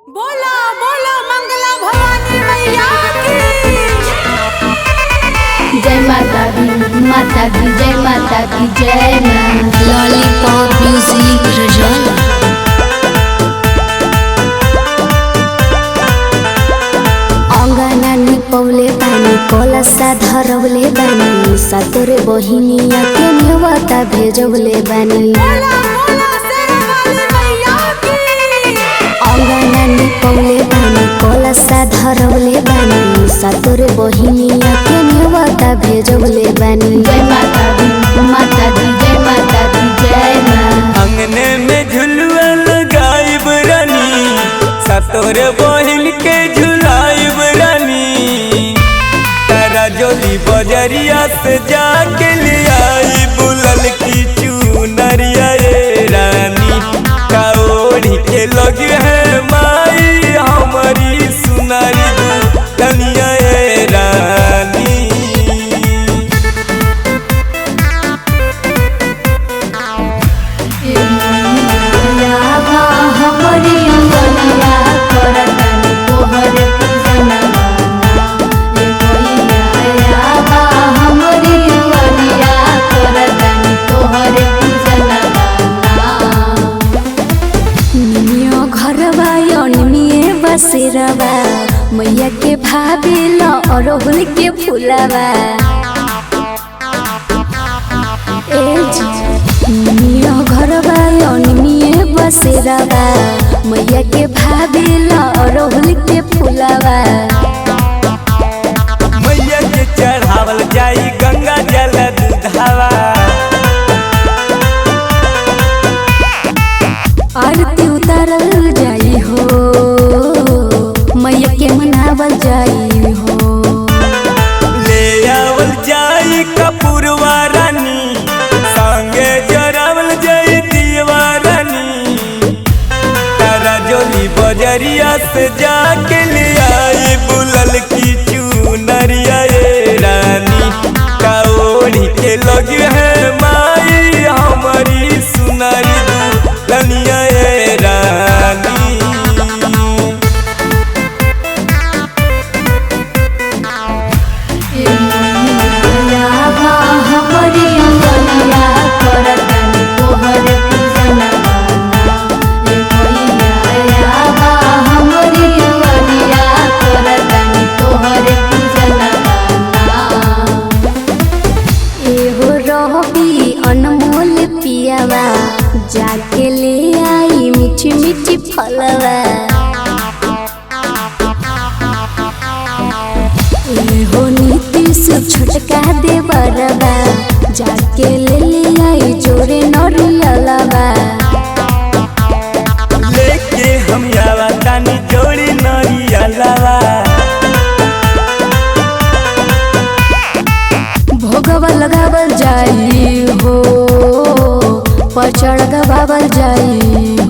बोला बोला मंगला भवानी मैया की जय माता दी जय माता दी जय मां। लॉलीपॉप म्यूजिक रजल अंगना निपौले बानी कलसा धरवले बानी सतोरे बहिनिया के नेवता भेजवले बानी। बोला बोला शेरावाली मैया की अंगना निपौले बानी कलसा धरवले बानी सतोरे बहिनिया के नेवता भेजवले बानी। जय माता दी जय माता दी जय मां। अंगने में झुलुआ लगाइब रानी सतोर बहिन के झुलाइब रानी। तारा जोली बजरिया से जाके ले आई बुलल की चुनरिया ये रानी। काओड़ी के लगे है माई हमारी सुनारी दुनिया ये रानी। बसेरवा मैया के भाभी अरहुल के फूलवा घरवा अनिमिए बसेरवा मैया के भाभी अरहुल के फूलवा। मैया के चढ़ावल जाई गंगा जल दूधावा। आरती उतारल जाई हो मैया के मनावल जाई हो। ले आवल जाई कपूरवा रानी संगे जरावल जाई दीवा रानी। तारा जोली बजरिया से जाके ले आई बुलल की चुनरिया ये रानी। काओड़ी के लगे है माई हमारी सुनारी दुनिया ये रानी। अनमोल पियावा जाके ले आई मीठी मीठी फलवा। हो नीति से छुटका दे बरवा जाके ले आई जोरे नरियलवा। लेके हम आवा तानी जोड़ी नरियलवा। भोगवा लगावल जाई हो पचड़ गवावल जाई